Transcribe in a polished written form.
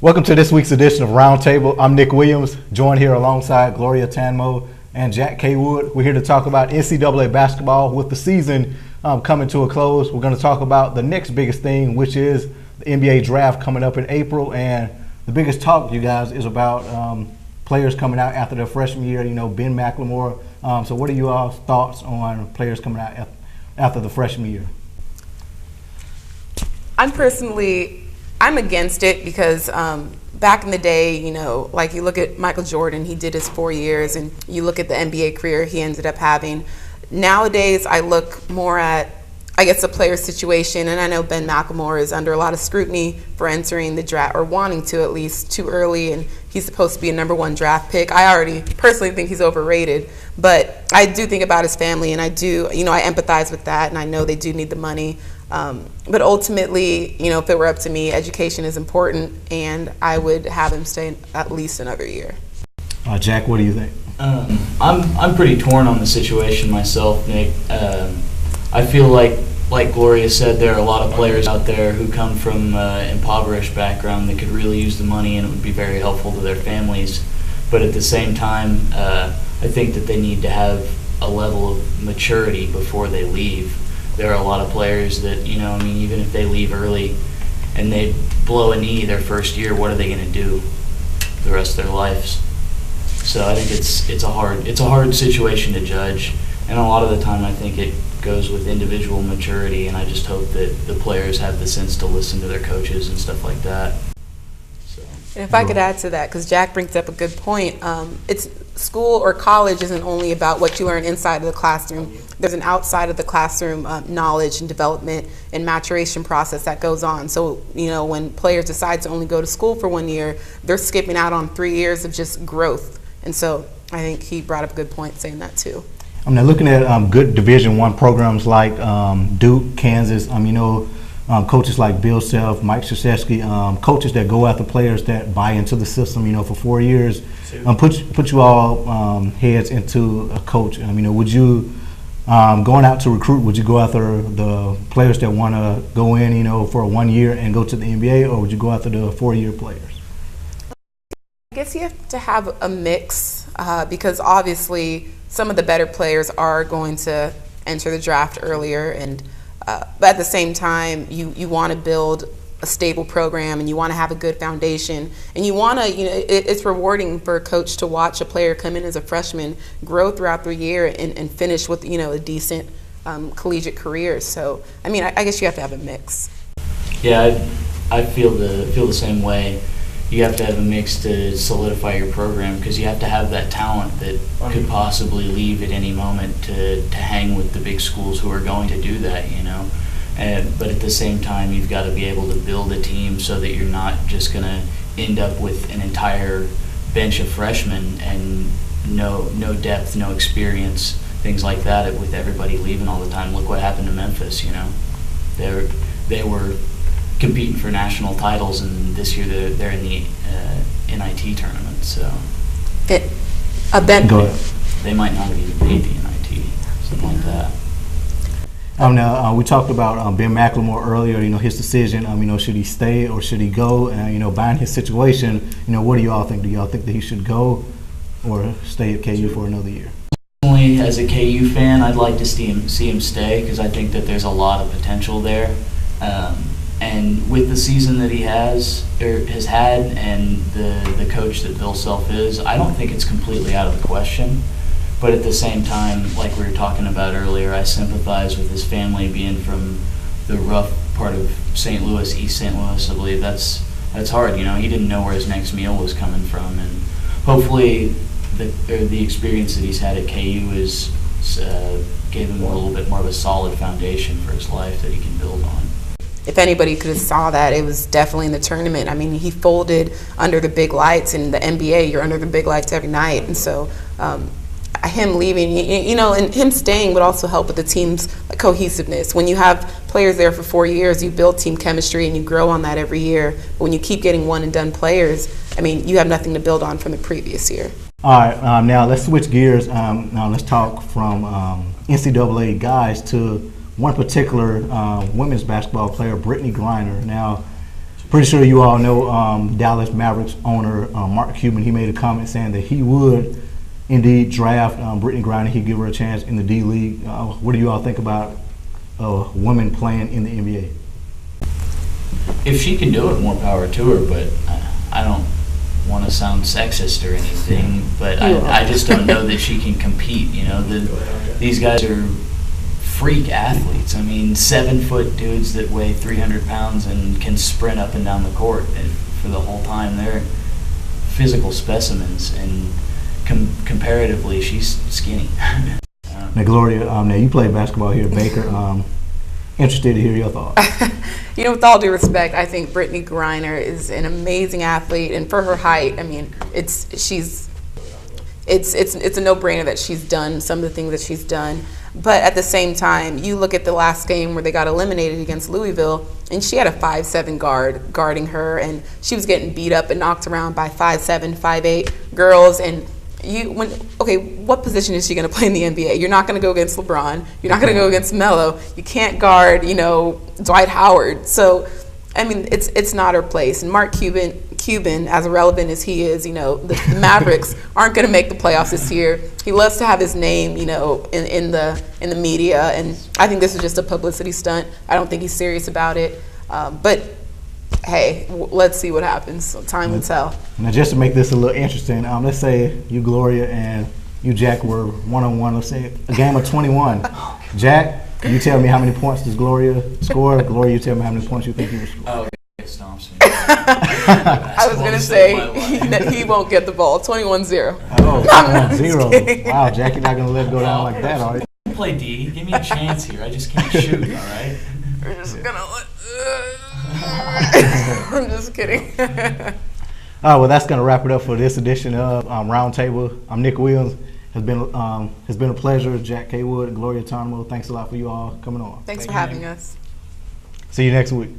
Welcome to this week's edition of Roundtable. I'm Nick Williams, joined here alongside Gloria Atanmo and Jack Caywood. We're here to talk about NCAA basketball with the season coming to a close. We're going to talk about the next biggest thing, which is the NBA draft coming up in April. And the biggest talk, you guys, is about players coming out after their freshman year, Ben McLemore. So what are you all's thoughts on players coming out after the freshman year? I'm against it because back in the day, like you look at Michael Jordan, he did his 4 years, and you look at the NBA career he ended up having. Nowadays, I look more at, the player's situation, and I know Ben McLemore is under a lot of scrutiny for entering the draft, or wanting to at least, too early, and he's supposed to be a #1 draft pick. I already personally think he's overrated, but I do think about his family, and I do, I empathize with that, and I know they do need the money. But ultimately, if it were up to me, education is important, and I would have him stay at least another year. Jack, what do you think? I'm pretty torn on the situation myself, Nick. I feel like Gloria said, there are a lot of players out there who come from impoverished background that could really use the money, and it would be very helpful to their families. But at the same time, I think that they need to have a level of maturity before they leave. There are a lot of players that, even if they leave early and they blow a knee their first year, what are they going to do the rest of their lives? So I think it's a hard situation to judge, and a lot of the time I think it goes with individual maturity, and I just hope that the players have the sense to listen to their coaches and stuff like that. And if I could add to that, because Jack brings up a good point, it's school or college isn't only about what you learn inside of the classroom. There's an outside of the classroom knowledge and development and maturation process that goes on. So, when players decide to only go to school for 1 year, they're skipping out on 3 years of just growth. And so I think he brought up a good point saying that too. I'm now looking at good Division I programs like Duke, Kansas. Coaches like Bill Self, Mike Krzyzewski, coaches that go after players that buy into the system, for 4 years. Put you all heads into a coach. Would you, going out to recruit, would you go after the players that want to go in, for 1 year and go to the NBA, or would you go after the 4-year players? I guess you have to have a mix because obviously some of the better players are going to enter the draft earlier, and but at the same time, you want to build a stable program, and you want to have a good foundation, and you want to, it's rewarding for a coach to watch a player come in as a freshman, grow throughout the year, and finish with, a decent collegiate career. So, I guess you have to have a mix. Yeah, I feel the same way. You have to have a mix to solidify your program, because you have to have that talent that could possibly leave at any moment to hang with the big schools who are going to do that, But at the same time, you've got to be able to build a team so that you're not just going to end up with an entire bench of freshmen and no depth, no experience, things like that, with everybody leaving all the time. Look what happened to Memphis, They were competing for national titles, and this year they're in the NIT tournament. So they might not have even paid the NIT, something like that. Now we talked about Ben McLemore earlier. His decision. Should he stay or should he go? And by his situation, what do you all think? Do y'all think that he should go or stay at KU for another year? Personally, as a KU fan, I'd like to see him stay, because I think that there's a lot of potential there. And with the season that he has had, and the coach that Bill Self is, I don't think it's completely out of the question. But at the same time, like we were talking about earlier, I sympathize with his family being from the rough part of St. Louis, East St. Louis. I believe that's hard. He didn't know where his next meal was coming from, and hopefully the experience that he's had at KU gave him a little bit more of a solid foundation for his life that he can build on. If anybody could have saw that, it was definitely in the tournament. He folded under the big lights. In the NBA, you're under the big lights every night. And so him leaving, and him staying would also help with the team's cohesiveness. When you have players there for 4 years, you build team chemistry and you grow on that every year. But when you keep getting one-and-done players, you have nothing to build on from the previous year. All right, now let's switch gears. Now let's talk from NCAA guys to one particular women's basketball player, Brittney Griner. Now, Pretty sure you all know Dallas Mavericks owner Mark Cuban. He made a comment saying that he would indeed draft Brittney Griner. He'd give her a chance in the D League. What do you all think about a woman playing in the NBA? If she can do it, more power to her, but I don't want to sound sexist or anything, but I just don't know that she can compete. You know, these guys are freak athletes. I mean, 7-foot dudes that weigh 300 pounds and can sprint up and down the court for the whole time. They're physical specimens, and comparatively, she's skinny. Now, Gloria, now you play basketball here at Baker. Interested to hear your thoughts. You know, with all due respect, I think Brittney Griner is an amazing athlete, and for her height, I mean, it's a no-brainer that she's done some of the things that she's done. But at the same time, you look at the last game where they got eliminated against Louisville, and she had a 5'7" guard guarding her, and she was getting beat up and knocked around by 5'7", 5'8" girls. And what position is she going to play in the NBA? You're not going to go against LeBron. You're not going to go against Melo. You can't guard, you know, Dwight Howard. So, I mean, it's not her place. And Mark Cuban, as relevant as he is, you know, the Mavericks aren't going to make the playoffs this year. He loves to have his name, you know, in the media, and I think this is just a publicity stunt. I don't think he's serious about it. But hey, let's see what happens. So time will tell. Now, just to make this a little interesting, let's say you, Gloria, and you, Jack, were one-on-one. Let's say a game of 21. Jack, you tell me how many points does Gloria score. Gloria, you tell me how many points you think you will score. Oh, it stomps me. I was going to say he won't get the ball. 21-0. Oh, 21-0. Wow, Jack, you're not going to let it go down like that, are you? Play D. Give me a chance here. I just can't shoot, all right? We're just going to let... I'm just kidding. All right, well, that's going to wrap it up for this edition of Roundtable. I'm Nick Williams. Has been a pleasure. Jack Caywood, Gloria Atanmo, thanks a lot for you all coming on. Thanks for having us. See you next week.